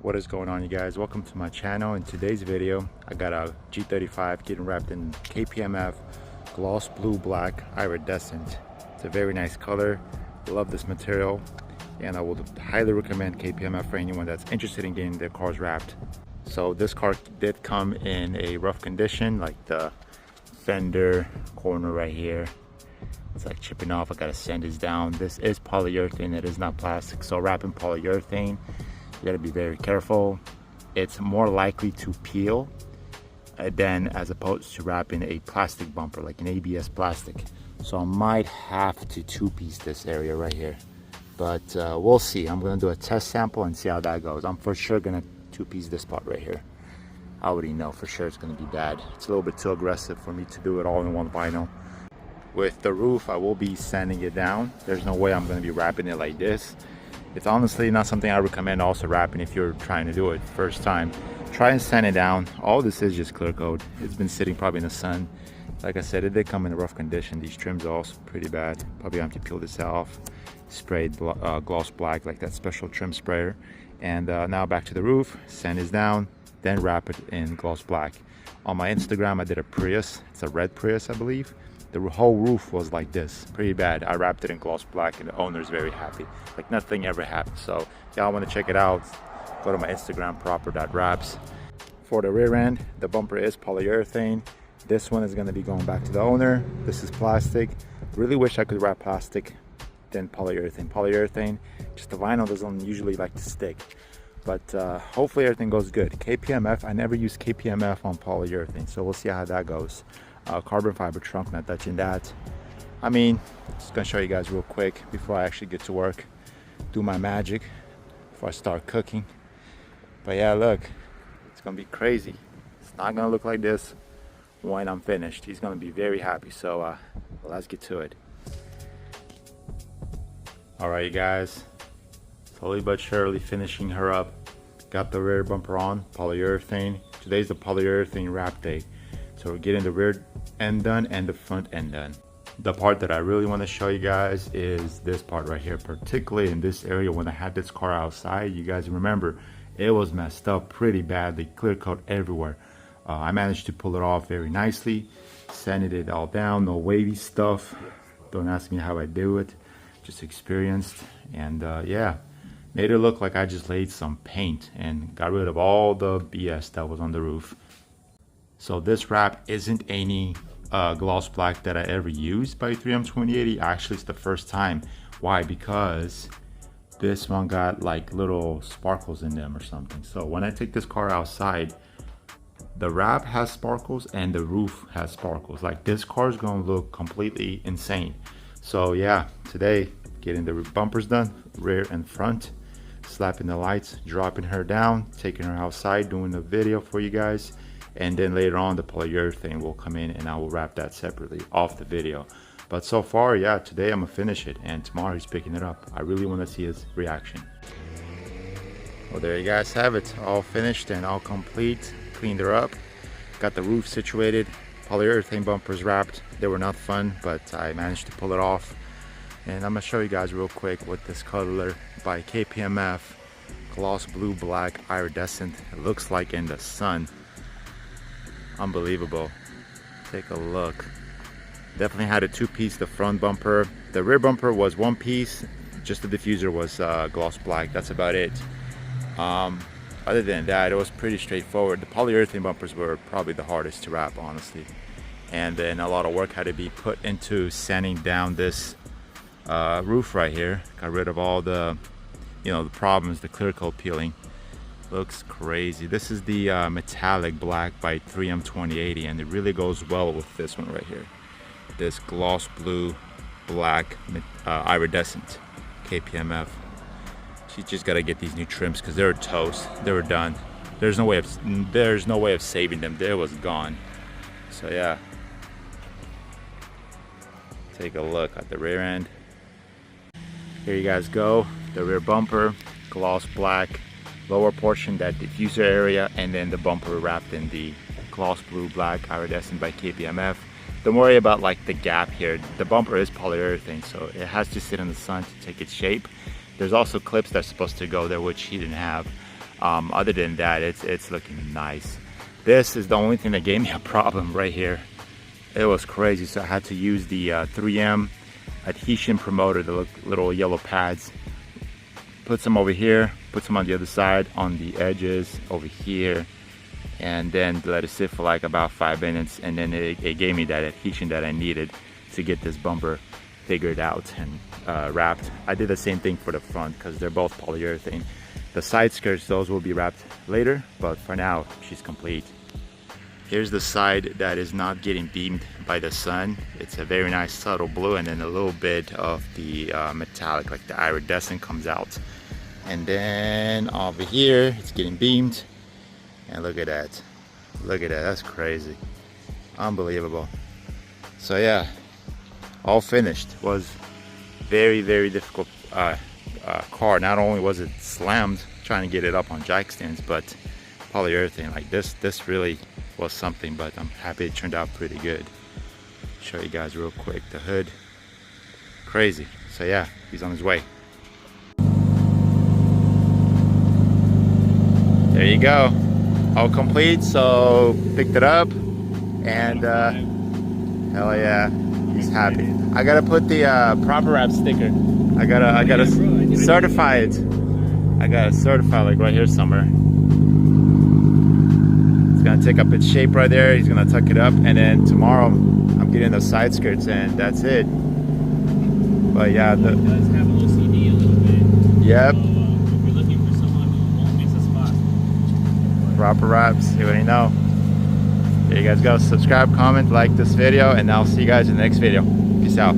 What is going on, you guys? Welcome to my channel. In today's video I got a G35 getting wrapped in KPMF gloss blue black iridescent. It's a very nice color. Love this material, and I would highly recommend KPMF for anyone that's interested in getting their cars wrapped. So this car did come in a rough condition, like the fender corner right here, it's like chipping off. I gotta sand this down. This is polyurethane, it is not plastic, so wrapping polyurethane, you gotta be very careful. It's more likely to peel than as opposed to wrapping a plastic bumper, like an ABS plastic. So I might have to two-piece this area right here, but we'll see. I'm gonna do a test sample and see how that goes. I'm for sure gonna two-piece this part right here. I already know for sure it's gonna be bad. It's a little bit too aggressive for me to do it all in one vinyl. With the roof, I will be sanding it down. There's no way I'm gonna be wrapping it like this. It's honestly not something I recommend also wrapping if you're trying to do it first time. Try and sand it down. All this is just clear coat. It's been sitting probably in the sun. Like I said, it did come in a rough condition. These trims are also pretty bad. Probably have to peel this off. Sprayed gloss black, like that special trim sprayer. And now back to the roof. Sand is down, then wrap it in gloss black. On my Instagram, I did a Prius. It's a red Prius, I believe. The whole roof was like this, pretty bad. I wrapped it in gloss black and the owner's very happy. Like nothing ever happened. So if y'all want to check it out, go to my Instagram, Proper.wraps. For the rear end, the bumper is polyurethane. This one is going to be going back to the owner. This is plastic. Really wish I could wrap plastic than polyurethane. Polyurethane, just the vinyl doesn't usually like to stick. But hopefully everything goes good. KPMF, I never use KPMF on polyurethane, so we'll see how that goes. Carbon fiber trunk, not touching that. I mean, just gonna show you guys real quick before I actually get to work, do my magic before I start cooking. But yeah, look, it's gonna be crazy. It's not gonna look like this when I'm finished. He's gonna be very happy. So let's get to it. All right, you guys, slowly but surely finishing her up. Got the rear bumper on, polyurethane. Today's the polyurethane wrap day. So we're getting the rear end done and the front end done. The part that I really want to show you guys is this part right here, particularly in this area. When I had this car outside, you guys remember, it was messed up pretty badly, clear coat everywhere. I managed to pull it off very nicely, sanded it all down, no wavy stuff. Don't ask me how I do it, just experienced. And yeah, made it look like I just laid some paint and got rid of all the BS that was on the roof. So this wrap isn't any gloss black that I ever used by 3M 2080. Actually, it's the first time. Why? Because this one got like little sparkles in them or something. So when I take this car outside, the wrap has sparkles and the roof has sparkles. Like this car is gonna look completely insane. So yeah, today getting the bumpers done, rear and front, slapping the lights, dropping her down, taking her outside, doing the video for you guys. And then later on the polyurethane will come in and I will wrap that separately off the video. But so far, yeah, today I'm gonna finish it and tomorrow he's picking it up. I really want to see his reaction. Well, there you guys have it, all finished and all complete. Cleaned her up, got the roof situated, polyurethane bumpers wrapped. They were not fun, but I managed to pull it off. And I'm gonna show you guys real quick what this color by KPMF gloss blue black iridescent it looks like in the sun. Unbelievable. Take a look. Definitely had a two-piece, the front bumper. The rear bumper was one piece, just the diffuser was gloss black. That's about it. Other than that, it was pretty straightforward. The polyurethane bumpers were probably the hardest to wrap, honestly. And then a lot of work had to be put into sanding down this roof right here. Got rid of all the, the problems, the clear coat peeling. Looks crazy. This is the metallic black by 3M 2080 and it really goes well with this one right here. This gloss blue black iridescent KPMF. She's just got to get these new trims because they were toast. They were done. There's no way of saving them. They was gone. So yeah. Take a look at the rear end. Here you guys go. The rear bumper, gloss black. Lower portion, that diffuser area, and then the bumper wrapped in the gloss blue black iridescent by KPMF. Don't worry about like the gap here. The bumper is polyurethane, so it has to sit in the sun to take its shape. There's also clips that's supposed to go there, which he didn't have. Other than that, it's looking nice. This is the only thing that gave me a problem right here. It was crazy, so I had to use the 3M adhesion promoter, the little yellow pads. Put some over here, put some on the other side, on the edges over here, and then let it sit for like about 5 minutes, and then it gave me that adhesion that I needed to get this bumper figured out and wrapped. I did the same thing for the front because they're both polyurethane. The side skirts, those will be wrapped later, but for now, she's complete. Here's the side that is not getting beamed by the sun. It's a very nice subtle blue, and then a little bit of the metallic, like the iridescent, comes out. And then over here, it's getting beamed. And look at that. Look at that, that's crazy. Unbelievable. So yeah, all finished. Was very, very difficult car. Not only was it slammed trying to get it up on jack stands, but polyurethane like this really was something, but I'm happy it turned out pretty good. Show you guys real quick the hood. Crazy. So yeah, he's on his way. There you go, all complete. So picked it up, and hell yeah, he's happy. I gotta put the Proper.wraps sticker. I gotta certify it. I gotta certify, like right here somewhere. It's gonna take up its shape right there. He's gonna tuck it up, and then tomorrow I'm getting the side skirts, and that's it. But yeah, it does have OCD a little bit. Yep. So, if you're looking for someone who won't miss a spot, Proper.wraps, you already know. There you guys go. Subscribe, comment, like this video, and I'll see you guys in the next video. Peace out.